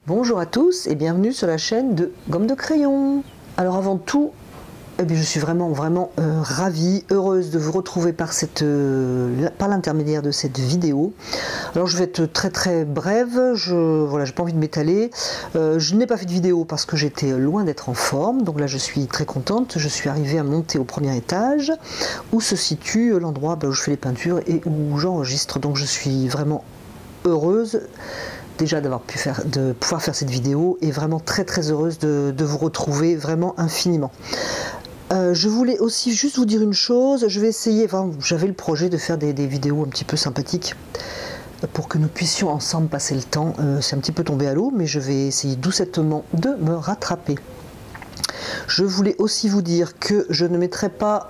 Bonjour à tous et bienvenue sur la chaîne de Gomme de Crayon. Alors avant tout, je suis vraiment ravie, heureuse de vous retrouver par l'intermédiaire de cette vidéo. Alors je vais être très brève, j'ai pas envie de m'étaler. Je n'ai pas fait de vidéo parce que j'étais loin d'être en forme, donc là je suis très contente. Je suis arrivée à monter au premier étage où se situe l'endroit où je fais les peintures et où j'enregistre, donc je suis vraiment heureuse déjà de pouvoir faire cette vidéo et vraiment très heureuse de vous retrouver vraiment infiniment. Je voulais aussi juste vous dire une chose, je vais essayer, j'avais le projet de faire des vidéos un petit peu sympathiques pour que nous puissions ensemble passer le temps. C'est un petit peu tombé à l'eau, mais je vais essayer doucettement de me rattraper. Je voulais aussi vous dire que je ne mettrai pas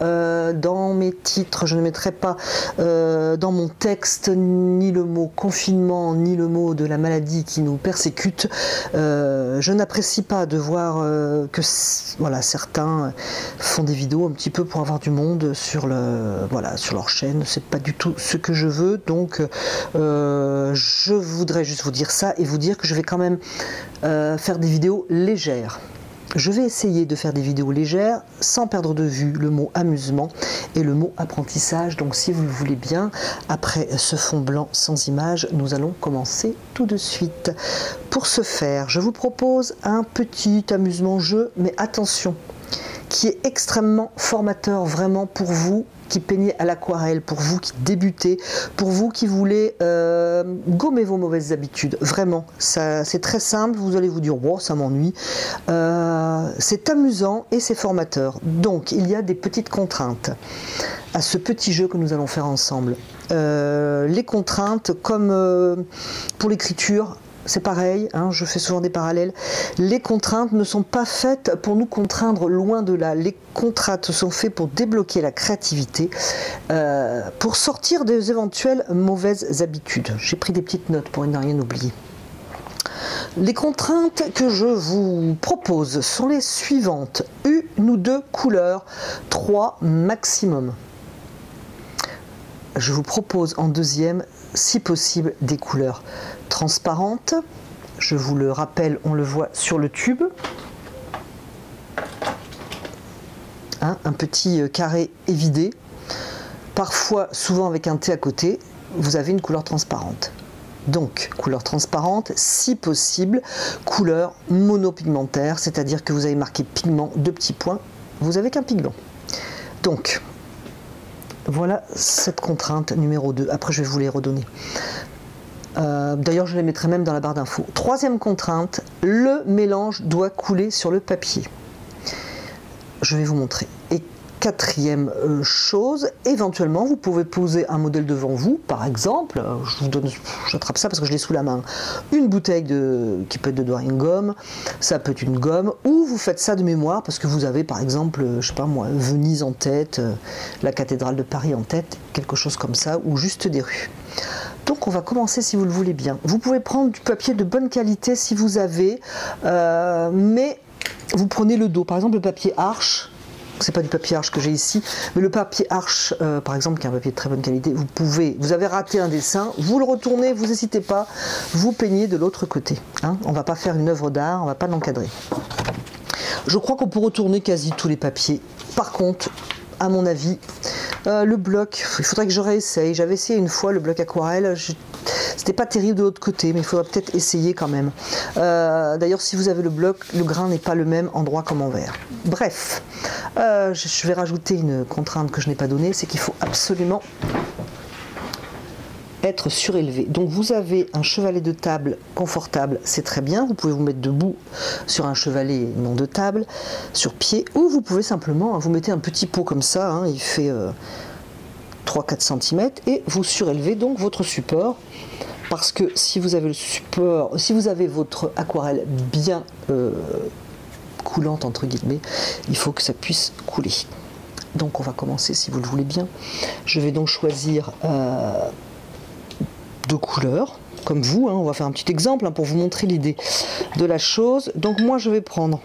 dans mes titres, je ne mettrai pas dans mon texte ni le mot confinement, ni le mot de la maladie qui nous persécute. Je n'apprécie pas de voir que certains font des vidéos un petit peu pour avoir du monde sur leur chaîne. C'est pas du tout ce que je veux, donc je voudrais juste vous dire ça et vous dire que je vais quand même faire des vidéos légères. Je vais essayer de faire des vidéos légères sans perdre de vue le mot amusement et le mot apprentissage. Donc si vous le voulez bien, après ce fond blanc sans image, nous allons commencer tout de suite. Pour ce faire, je vous propose un petit amusement-jeu, mais attention, qui est extrêmement formateur vraiment pour vous qui peignez à l'aquarelle, pour vous qui débutez, pour vous qui voulez gommer vos mauvaises habitudes. Vraiment, c'est très simple, vous allez vous dire wow, ça m'ennuie. C'est amusant et c'est formateur. Donc il y a des petites contraintes à ce petit jeu que nous allons faire ensemble. Les contraintes, comme pour l'écriture, c'est pareil, je fais souvent des parallèles. Les contraintes ne sont pas faites pour nous contraindre, loin de là. Les contraintes sont faites pour débloquer la créativité, pour sortir des éventuelles mauvaises habitudes. J'ai pris des petites notes pour ne rien oublier. Les contraintes que je vous propose sont les suivantes. Une ou deux couleurs, 3 maximum. Je vous propose en deuxième, si possible, des couleurs transparentes. Je vous le rappelle, on le voit sur le tube. Un petit carré évidé. Parfois, souvent avec un T à côté, vous avez une couleur transparente. Donc, couleur transparente, si possible, couleur monopigmentaire, c'est-à-dire que vous avez marqué pigment, 2 petits points, vous n'avez qu'un pigment. Donc, voilà cette contrainte numéro 2. Après, je vais vous les redonner. D'ailleurs, je les mettrai même dans la barre d'infos. Troisième contrainte, le mélange doit couler sur le papier. Je vais vous montrer. Et quatrième chose, éventuellement, vous pouvez poser un modèle devant vous. Par exemple, j'attrape ça parce que je l'ai sous la main. Une bouteille qui peut être de Dorian gomme, ça peut être une gomme, ou vous faites ça de mémoire parce que vous avez, par exemple, je sais pas moi, Venise en tête, la cathédrale de Paris en tête, quelque chose comme ça, ou juste des rues. Donc on va commencer si vous le voulez bien. Vous pouvez prendre du papier de bonne qualité si vous avez, mais vous prenez le dos. Par exemple, le papier Arches. C'est pas du papier Arches que j'ai ici, mais le papier Arches, par exemple, qui est un papier de très bonne qualité, vous avez raté un dessin, vous le retournez, vous n'hésitez pas, vous peignez de l'autre côté. On va pas faire une œuvre d'art, on va pas l'encadrer. Je crois qu'on peut retourner quasi tous les papiers. Par contre, à mon avis, le bloc, il faudrait que je réessaye. J'avais essayé une fois le bloc aquarelle. C'était pas terrible de l'autre côté, mais il faudrait peut-être essayer quand même. D'ailleurs, si vous avez le bloc, le grain n'est pas le même endroit comme envers. Bref, je vais rajouter une contrainte que je n'ai pas donnée, c'est qu'il faut absolument être surélevé. Donc vous avez un chevalet de table confortable, c'est très bien. Vous pouvez vous mettre debout sur un chevalet non de table, sur pied, ou vous pouvez simplement, vous mettez un petit pot comme ça, il fait 3-4 cm, et vous surélevez donc votre support. Parce que si vous avez le support, si vous avez votre aquarelle bien coulante entre guillemets, il faut que ça puisse couler. Donc on va commencer si vous le voulez bien. Je vais donc choisir 2 couleurs, comme vous, on va faire un petit exemple pour vous montrer l'idée de la chose. Donc moi je vais prendre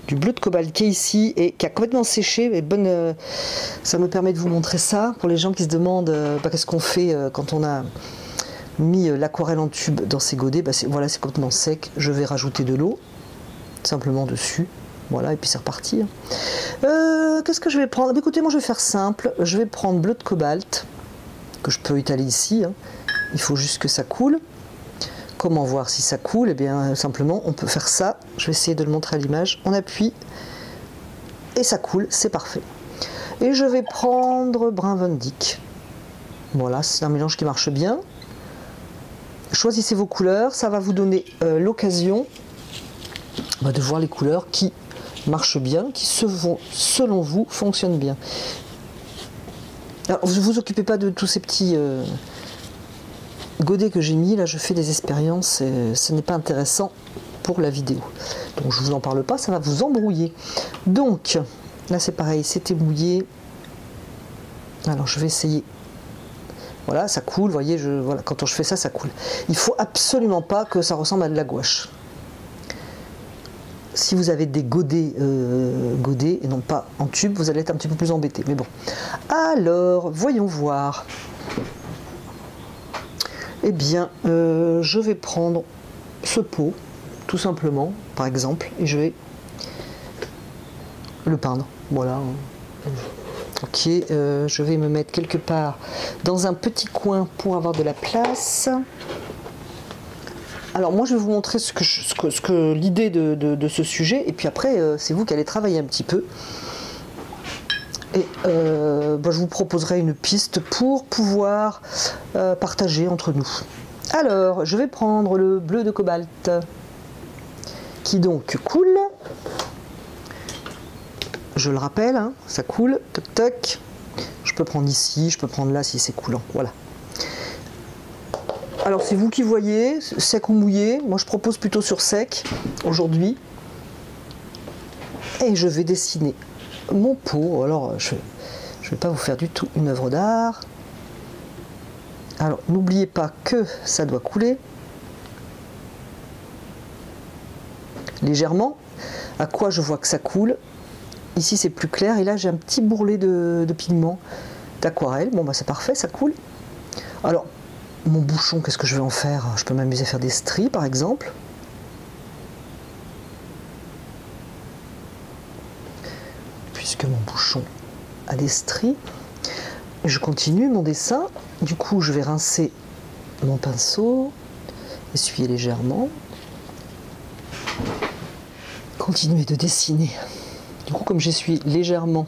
du bleu de cobalt qui est ici et qui a complètement séché, et ça me permet de vous montrer ça, pour les gens qui se demandent qu'est-ce qu'on fait quand on a mis l'aquarelle en tube dans ces godets, bah voilà, c'est complètement sec. Je vais rajouter de l'eau simplement dessus. Voilà, et puis c'est reparti. Qu'est-ce que je vais prendre? Écoutez, moi je vais faire simple. Je vais prendre bleu de cobalt, que je peux étaler ici. Hein. Il faut juste que ça coule. Comment voir si ça coule? Eh bien, simplement, on peut faire ça. Je vais essayer de le montrer à l'image. On appuie et ça coule, c'est parfait. Et je vais prendre brun Van Dyck. Voilà, c'est un mélange qui marche bien. Choisissez vos couleurs, ça va vous donner l'occasion de voir les couleurs qui marchent bien, qui selon vous fonctionnent bien. Alors, ne vous occupez pas de tous ces petits godets que j'ai mis, là je fais des expériences et ce n'est pas intéressant pour la vidéo. Donc je vous en parle pas, ça va vous embrouiller. Donc là c'est pareil, c'était mouillé. Alors je vais essayer. Voilà, ça coule, vous voyez, voilà, quand je fais ça, ça coule. Il faut absolument pas que ça ressemble à de la gouache. Si vous avez des godets, et non pas en tube, vous allez être un petit peu plus embêté. Mais bon. Alors, voyons voir. Eh bien, je vais prendre ce pot, tout simplement, par exemple, et je vais le peindre. Voilà. Ok, je vais me mettre quelque part dans un petit coin pour avoir de la place. Alors moi je vais vous montrer ce que l'idée de ce sujet, et puis après c'est vous qui allez travailler un petit peu. Et je vous proposerai une piste pour pouvoir partager entre nous. Alors je vais prendre le bleu de cobalt qui donc coule. Je le rappelle, hein, ça coule, toc toc. Je peux prendre ici, je peux prendre là si c'est coulant. Voilà. Alors c'est vous qui voyez, sec ou mouillé. Moi je propose plutôt sur sec aujourd'hui. Et je vais dessiner mon pot. Alors je ne vais pas vous faire du tout une œuvre d'art. Alors n'oubliez pas que ça doit couler. Légèrement. À quoi je vois que ça coule? Ici c'est plus clair et là j'ai un petit bourrelet de pigments d'aquarelle. Bon bah c'est parfait, ça coule. Alors mon bouchon, qu'est-ce que je vais en faire? Je peux m'amuser à faire des stries par exemple. Puisque mon bouchon a des stries. Je continue mon dessin. Du coup je vais rincer mon pinceau, essuyer légèrement. Continuer de dessiner. Du coup, comme j'essuie légèrement,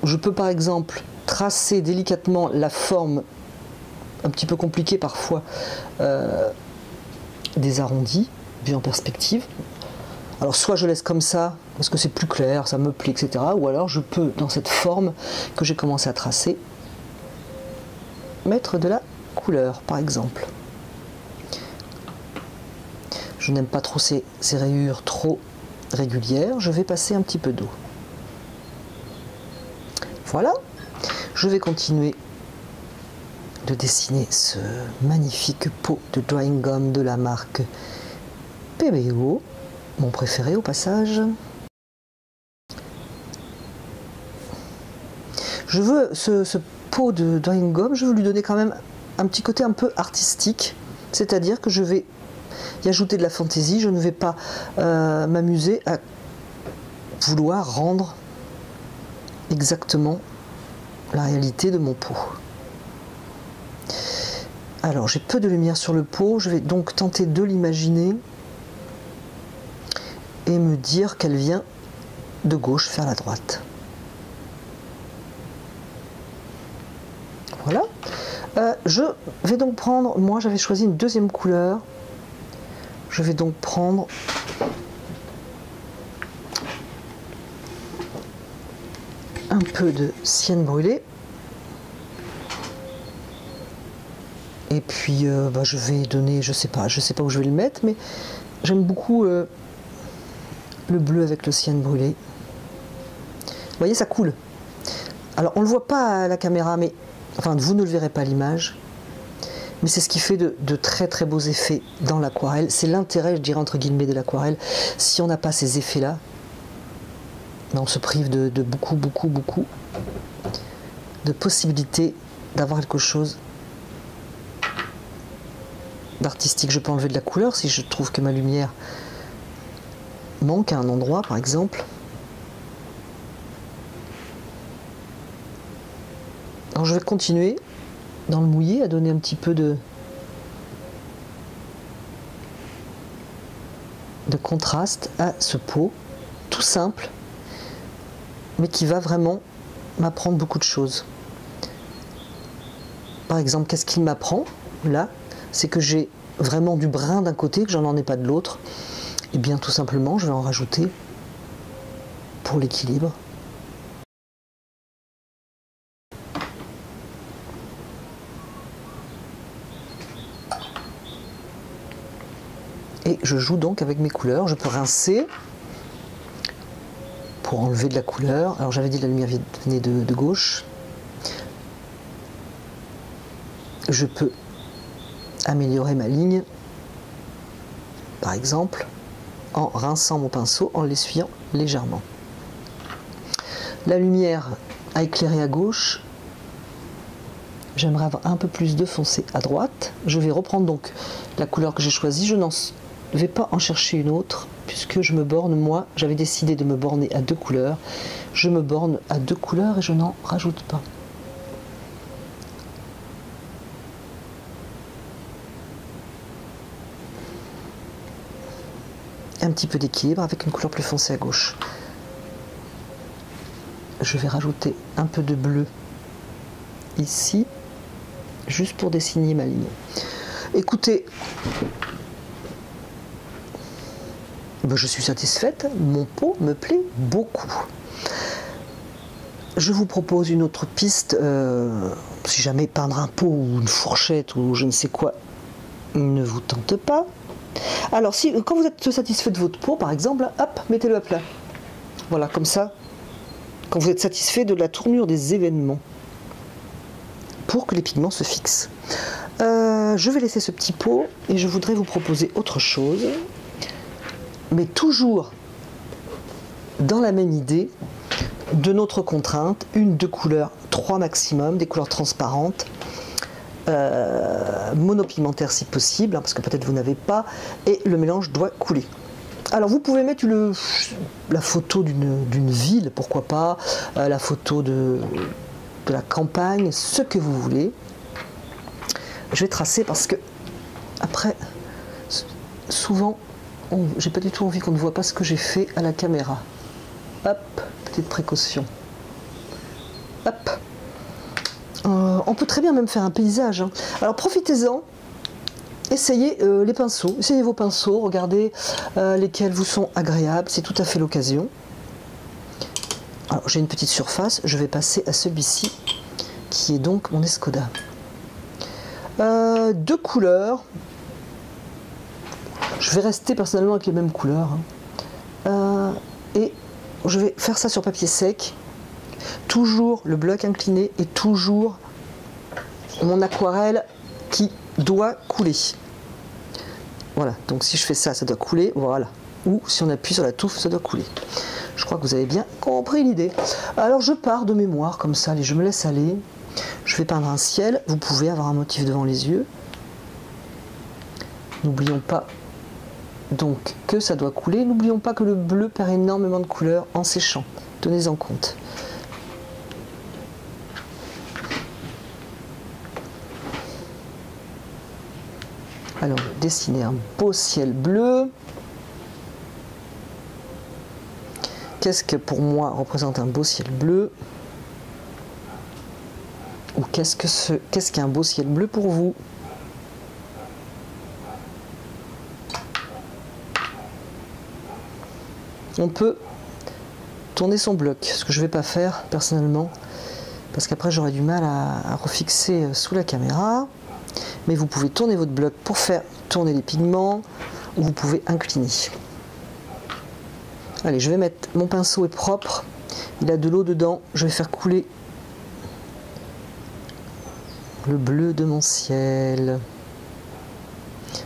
je peux par exemple tracer délicatement la forme, un petit peu compliquée parfois, des arrondis, vus en perspective. Alors soit je laisse comme ça, parce que c'est plus clair, ça me plaît, etc. Ou alors je peux, dans cette forme que j'ai commencé à tracer, mettre de la couleur, par exemple. Je n'aime pas trop ces rayures trop régulières. Je vais passer un petit peu d'eau. Voilà. Je vais continuer de dessiner ce magnifique pot de drawing gum de la marque PBO, mon préféré au passage. Je veux ce pot de drawing gum, je veux lui donner quand même un petit côté un peu artistique, c'est-à-dire que je vais y ajouter de la fantaisie. Je ne vais pas m'amuser à vouloir rendre exactement la réalité de mon pot. Alors j'ai peu de lumière sur le pot, je vais donc tenter de l'imaginer et me dire qu'elle vient de gauche vers la droite. Voilà. Je vais donc prendre, moi j'avais choisi une deuxième couleur. Je vais donc prendre un peu de cyane brûlée. Et puis je vais donner, je sais pas où je vais le mettre, mais j'aime beaucoup le bleu avec le cyane brûlé. Vous voyez, ça coule. Alors on ne le voit pas à la caméra, mais enfin vous ne le verrez pas à l'image. Mais c'est ce qui fait de très très beaux effets dans l'aquarelle. C'est l'intérêt, je dirais entre guillemets, de l'aquarelle. Si on n'a pas ces effets-là, on se prive de beaucoup de possibilités d'avoir quelque chose d'artistique. Je peux enlever de la couleur si je trouve que ma lumière manque à un endroit, par exemple. Alors je vais continuer dans le mouillé à donner un petit peu de contraste à ce pot, tout simple, mais qui va vraiment m'apprendre beaucoup de choses. Par exemple, qu'est-ce qu'il m'apprend là? C'est que j'ai vraiment du brun d'un côté, que j'en ai pas de l'autre. Et bien tout simplement, je vais en rajouter pour l'équilibre. Et je joue donc avec mes couleurs. Je peux rincer pour enlever de la couleur. Alors j'avais dit que la lumière venait de gauche. Je peux améliorer ma ligne, par exemple, en rinçant mon pinceau, en l'essuyant légèrement. La lumière a éclairé à gauche. J'aimerais avoir un peu plus de foncé à droite. Je vais reprendre donc la couleur que j'ai choisie. Je n'en vais pas en chercher une autre, puisque je me borne, moi, j'avais décidé de me borner à 2 couleurs. Je me borne à 2 couleurs et je n'en rajoute pas. Un petit peu d'équilibre avec une couleur plus foncée à gauche. Je vais rajouter un peu de bleu ici, juste pour dessiner ma ligne. Écoutez, je suis satisfaite, mon pot me plaît beaucoup. Je vous propose une autre piste, si jamais peindre un pot ou une fourchette ou je ne sais quoi ne vous tente pas. Alors, quand vous êtes satisfait de votre pot, par exemple, hop, mettez-le à plat. Voilà, comme ça, quand vous êtes satisfait de la tournure des événements, pour que les pigments se fixent. Je vais laisser ce petit pot et je voudrais vous proposer autre chose, mais toujours dans la même idée de notre contrainte, 1-2 couleurs, 3 maximum, des couleurs transparentes, monopigmentaires si possible, hein, parce que peut-être vous n'avez pas, et le mélange doit couler. Alors vous pouvez mettre la photo d'une ville, pourquoi pas, la photo de la campagne, ce que vous voulez. Je vais tracer parce que après, souvent, j'ai pas du tout envie qu'on ne voit pas ce que j'ai fait à la caméra. Hop, petite précaution. Hop. On peut très bien même faire un paysage, hein. Alors profitez-en, essayez les pinceaux, essayez vos pinceaux, regardez lesquels vous sont agréables, c'est tout à fait l'occasion. Alors j'ai une petite surface, je vais passer à celui-ci, qui est donc mon Escoda. 2 couleurs, je vais rester personnellement avec les mêmes couleurs, hein. Et je vais faire ça sur papier sec. Toujours le bloc incliné et toujours mon aquarelle qui doit couler. Voilà, donc si je fais ça, ça doit couler, voilà. Ou si on appuie sur la touffe, ça doit couler. Je crois que vous avez bien compris l'idée. Alors je pars de mémoire comme ça, allez, je me laisse aller. Je vais peindre un ciel, vous pouvez avoir un motif devant les yeux. N'oublions pas donc que ça doit couler. N'oublions pas que le bleu perd énormément de couleur en séchant. Tenez-en compte. Alors, dessiner un beau ciel bleu. Qu'est-ce que pour moi représente un beau ciel bleu? Ou qu'est-ce qu'un beau ciel bleu pour vous? On peut tourner son bloc, ce que je ne vais pas faire personnellement, parce qu'après j'aurai du mal à refixer sous la caméra. Mais vous pouvez tourner votre bloc pour faire tourner les pigments, ou vous pouvez incliner. Allez, je vais mettre, mon pinceau est propre, il a de l'eau dedans, je vais faire couler le bleu de mon ciel.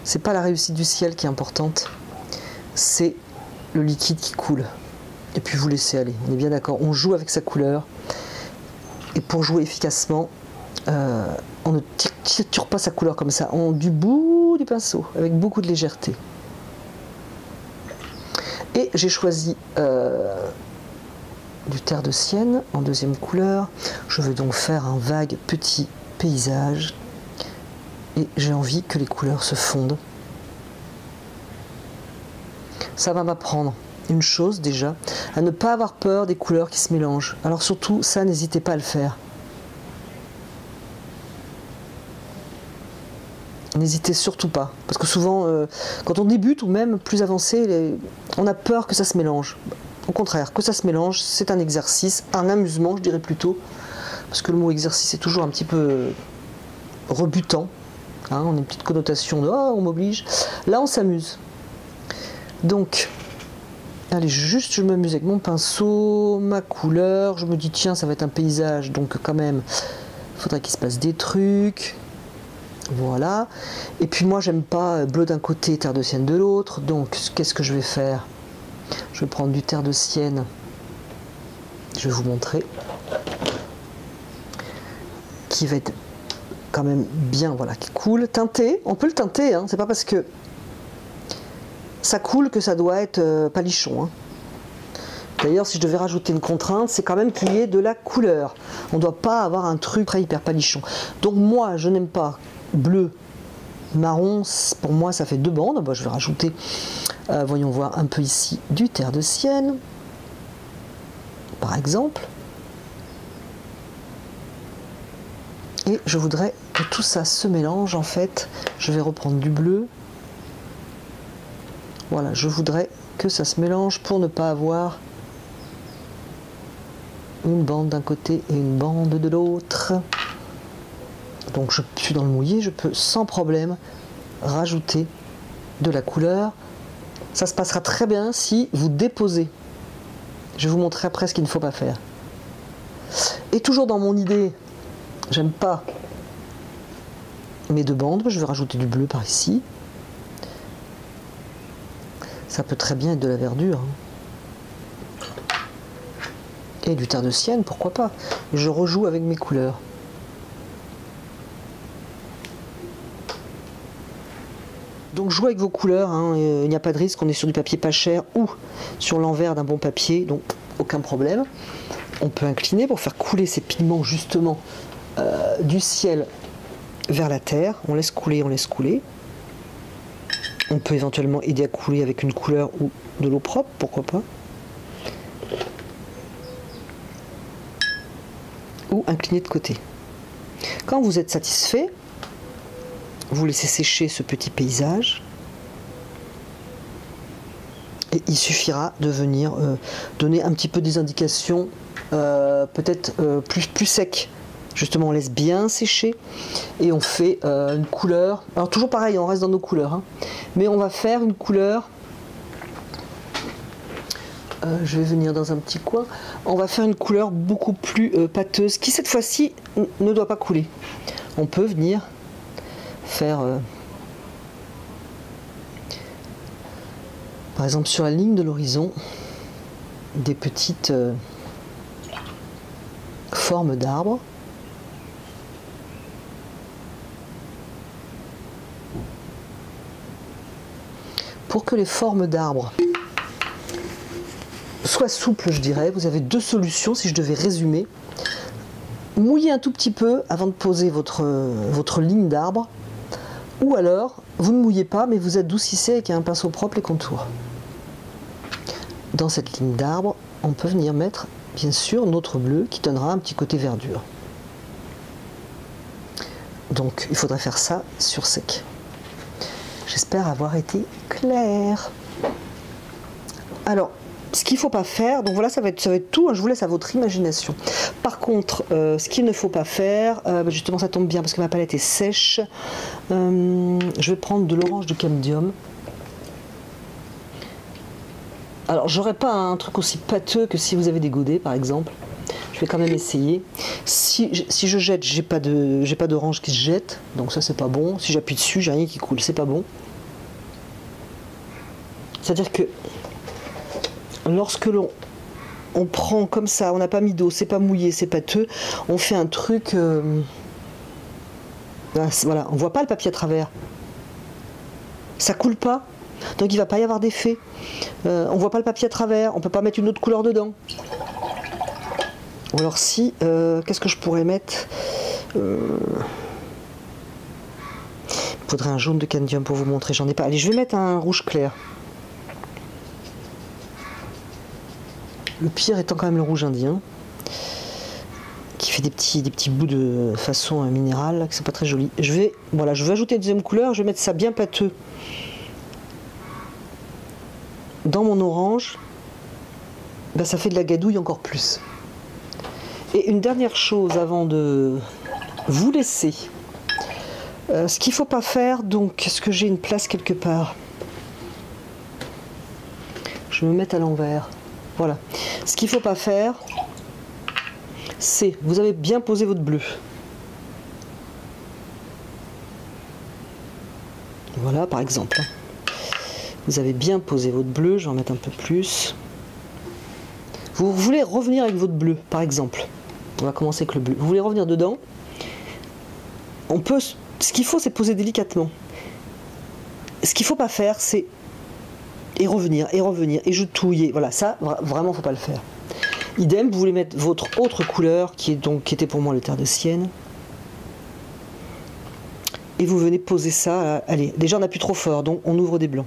C'est pas la réussite du ciel qui est importante, c'est le liquide qui coule. Et puis vous laissez aller, on est bien d'accord, on joue avec sa couleur. Et pour jouer efficacement, on ne tire pas sa couleur comme ça, du bout du pinceau, avec beaucoup de légèreté. Et j'ai choisi du terre de sienne en deuxième couleur. Je veux donc faire un vague petit paysage. Et j'ai envie que les couleurs se fondent. Ça va m'apprendre une chose déjà, à ne pas avoir peur des couleurs qui se mélangent. Alors surtout, ça, n'hésitez pas à le faire. N'hésitez surtout pas. Parce que souvent, quand on débute ou même plus avancé, on a peur que ça se mélange. Au contraire, que ça se mélange, c'est un exercice, un amusement, je dirais plutôt. Parce que le mot exercice est toujours un petit peu rebutant. Hein, on a une petite connotation de « oh, on m'oblige ». Là, on s'amuse. Donc, allez, juste je m'amuse avec mon pinceau, ma couleur. Je me dis, tiens, ça va être un paysage, donc quand même, il faudrait qu'il se passe des trucs. Voilà. Et puis moi, j'aime pas bleu d'un côté, terre de sienne de l'autre. Donc, qu'est-ce que je vais faire? Je vais prendre du terre de sienne. Je vais vous montrer. Qui va être quand même bien, voilà, qui coule. Teinté, on peut le teinter, hein, c'est pas parce que ça coule que ça doit être palichon. Hein. D'ailleurs, si je devais rajouter une contrainte, c'est quand même qu'il y ait de la couleur. On ne doit pas avoir un truc très hyper palichon. Donc moi, je n'aime pas bleu, marron, pour moi ça fait deux bandes. Bon, je vais rajouter, voyons voir un peu ici, du terre de sienne, par exemple. Et je voudrais que tout ça se mélange en fait. Je vais reprendre du bleu. Voilà, je voudrais que ça se mélange pour ne pas avoir une bande d'un côté et une bande de l'autre. Donc je suis dans le mouillé, je peux sans problème rajouter de la couleur. Ça se passera très bien si vous déposez. Je vais vous montrer après ce qu'il ne faut pas faire. Et toujours dans mon idée, j'aime pas mes deux bandes, je vais rajouter du bleu par ici. Ça peut très bien être de la verdure. Et du terre de sienne, pourquoi pas. Je rejoue avec mes couleurs. Donc jouez avec vos couleurs, hein, il n'y a pas de risque, on est sur du papier pas cher ou sur l'envers d'un bon papier, donc aucun problème. On peut incliner pour faire couler ces pigments justement du ciel vers la terre. On laisse couler, on laisse couler. On peut éventuellement aider à couler avec une couleur ou de l'eau propre, pourquoi pas. Ou incliner de côté. Quand vous êtes satisfait, vous laissez sécher ce petit paysage. Et il suffira de venir donner un petit peu des indications, peut-être plus sec. Justement, on laisse bien sécher et on fait une couleur. Alors toujours pareil, on reste dans nos couleurs, hein, mais on va faire une couleur. Je vais venir dans un petit coin. On va faire une couleur beaucoup plus pâteuse, qui cette fois-ci ne doit pas couler. On peut venir faire, par exemple sur la ligne de l'horizon, des petites formes d'arbres. Pour que les formes d'arbres soient souples, je dirais, vous avez deux solutions si je devais résumer. Mouillez un tout petit peu avant de poser votre ligne d'arbre, ou alors vous ne mouillez pas mais vous adoucissez avec un pinceau propre les contours. Dans cette ligne d'arbre, on peut venir mettre bien sûr notre bleu qui donnera un petit côté verdure. Donc il faudrait faire ça sur sec. J'espère avoir été claire. Alors, ce qu'il ne faut pas faire, donc voilà, ça va être tout, hein, je vous laisse à votre imagination. Par contre, ce qu'il ne faut pas faire, justement ça tombe bien parce que ma palette est sèche, je vais prendre de l'orange de Camdium. Alors, j'aurais pas un truc aussi pâteux que si vous avez des godets, par exemple. Je vais quand même essayer. Si je jette, j'ai pas d'orange qui se jette, donc ça c'est pas bon. Si j'appuie dessus, j'ai rien qui coule, c'est pas bon. C'est-à-dire que lorsque on prend comme ça, on n'a pas mis d'eau, c'est pas mouillé, c'est pâteux, on fait un truc Voilà, on voit pas le papier à travers. Ça coule pas, donc il va pas y avoir d'effet. On voit pas le papier à travers, on peut pas mettre une autre couleur dedans. Ou alors si, qu'est-ce que je pourrais mettre? Il faudrait un jaune de candium pour vous montrer, j'en ai pas. Allez, je vais mettre un rouge clair. Le pire étant quand même le rouge indien, qui fait des petits bouts de façon minérale, que c'est pas très joli. Je vais ajouter une deuxième couleur, je vais mettre ça bien pâteux dans mon orange. Ben, ça fait de la gadouille encore plus. Et une dernière chose avant de vous laisser, ce qu'il ne faut pas faire, donc, est-ce que j'ai une place quelque part? Je vais me mettre à l'envers. Voilà. Ce qu'il ne faut pas faire, c'est, vous avez bien posé votre bleu. Voilà, par exemple. Vous avez bien posé votre bleu, je vais en mettre un peu plus. Vous voulez revenir avec votre bleu, par exemple. On va commencer avec le bleu. Vous voulez revenir dedans. On peut, ce qu'il faut, c'est poser délicatement. Ce qu'il ne faut pas faire, c'est et revenir, et je touille. Voilà, ça, vraiment, faut pas le faire. Idem, vous voulez mettre votre autre couleur, qui était pour moi le terre de Sienne. Et vous venez poser ça. Allez, déjà, on n'appuie trop fort, donc on ouvre des blancs.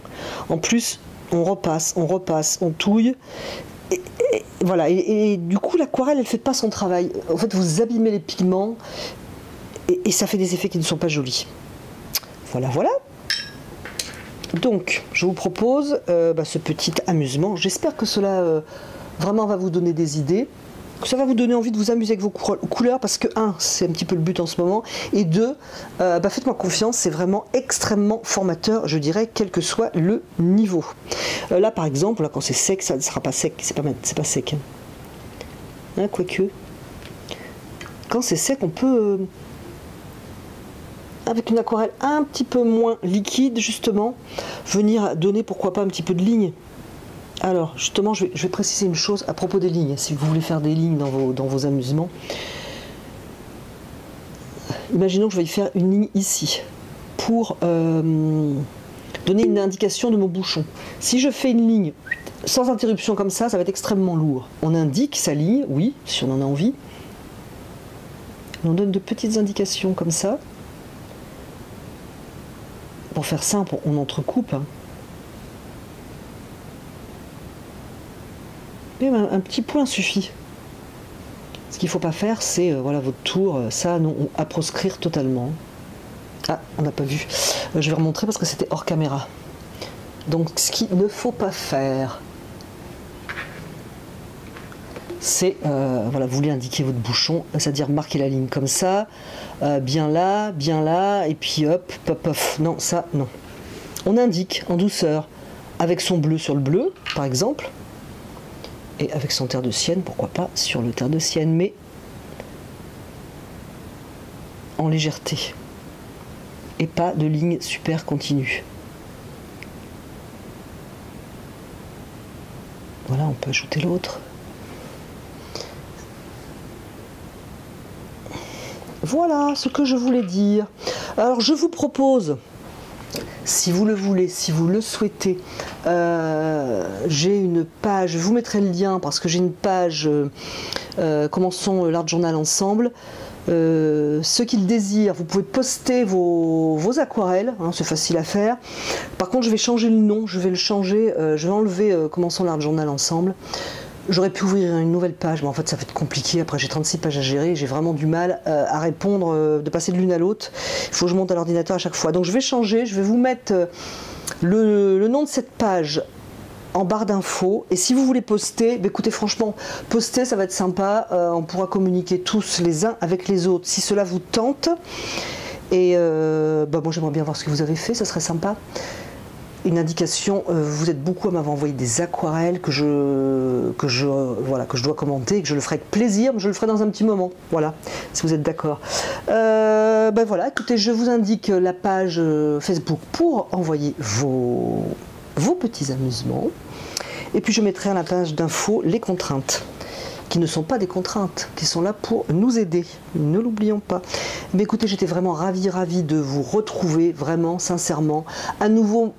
En plus, on repasse, on touille. Voilà, et du coup, l'aquarelle, elle ne fait pas son travail. En fait, vous abîmez les pigments, et ça fait des effets qui ne sont pas jolis. Voilà, voilà. Donc, je vous propose ce petit amusement. J'espère que cela vraiment va vous donner des idées, que ça va vous donner envie de vous amuser avec vos couleurs, parce que, un, c'est un petit peu le but en ce moment, et deux, faites-moi confiance, c'est vraiment extrêmement formateur, je dirais, quel que soit le niveau. Là, par exemple, là, quand c'est sec, ça ne sera pas sec, c'est pas sec. Hein, quoique, quand c'est sec, on peut... avec une aquarelle un petit peu moins liquide, justement, venir donner, pourquoi pas, un petit peu de ligne. Alors, justement, je vais préciser une chose à propos des lignes. Si vous voulez faire des lignes dans vos amusements, imaginons que je vais y faire une ligne ici, pour donner une indication de mon bouchon. Si je fais une ligne sans interruption comme ça, ça va être extrêmement lourd. On indique sa ligne, oui, si on en a envie. On donne de petites indications comme ça. Pour faire simple, on entrecoupe. Hein. Même un petit point suffit. Ce qu'il ne faut pas faire, c'est voilà, votre tour, ça, non, à proscrire totalement. Ah, on n'a pas vu. Je vais remontrer parce que c'était hors caméra. Donc, ce qu'il ne faut pas faire, c'est, voilà, vous voulez indiquer votre bouchon, c'est-à-dire marquer la ligne comme ça, bien là, et puis hop, pop, pop. Non, ça, non. On indique en douceur, avec son bleu sur le bleu, par exemple, et avec son terre de Sienne, pourquoi pas, sur le terre de Sienne, mais en légèreté. Et pas de ligne super continue. Voilà, on peut ajouter l'autre. Voilà ce que je voulais dire. Alors je vous propose, si vous le voulez, si vous le souhaitez, j'ai une page, je vous mettrai le lien parce que j'ai une page Commençons l'Art Journal ensemble. Ceux qui le désirent, vous pouvez poster vos aquarelles, hein, c'est facile à faire. Par contre, je vais changer le nom, je vais le changer, je vais enlever Commençons l'Art Journal ensemble. J'aurais pu ouvrir une nouvelle page, mais en fait ça va être compliqué. Après j'ai 36 pages à gérer, j'ai vraiment du mal à répondre, de passer de l'une à l'autre. Il faut que je monte à l'ordinateur à chaque fois. Donc je vais changer, je vais vous mettre le nom de cette page en barre d'infos. Et si vous voulez poster, bah écoutez, franchement, poster, ça va être sympa. On pourra communiquer tous les uns avec les autres si cela vous tente. Et moi j'aimerais bien voir ce que vous avez fait, ça serait sympa. Une indication, vous êtes beaucoup à m'avoir envoyé des aquarelles que je dois commenter, que je le ferai avec plaisir, mais je le ferai dans un petit moment, voilà, si vous êtes d'accord. Voilà, écoutez, je vous indique la page Facebook pour envoyer vos petits amusements, et puis je mettrai à la page d'infos les contraintes. qui ne sont pas des contraintes, qui sont là pour nous aider. Ne l'oublions pas. Mais écoutez, j'étais vraiment ravie de vous retrouver, vraiment, sincèrement. À nouveau,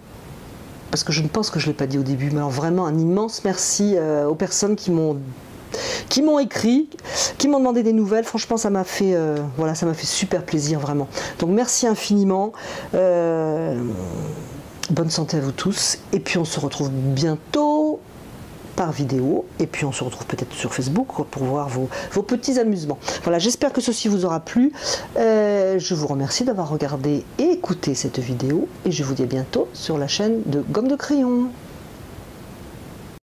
parce que je ne pense que je ne l'ai pas dit au début, mais alors vraiment un immense merci aux personnes qui m'ont écrit, qui m'ont demandé des nouvelles. Franchement, ça m'a fait, voilà, ça m'a fait super plaisir, vraiment. Donc merci infiniment. Bonne santé à vous tous. Et puis on se retrouve bientôt par vidéo. Et puis on se retrouve peut-être sur Facebook pour voir vos petits amusements. Voilà, j'espère que ceci vous aura plu. Je vous remercie d'avoir regardé et écouté cette vidéo. Et je vous dis à bientôt sur la chaîne de Gomme de Crayon.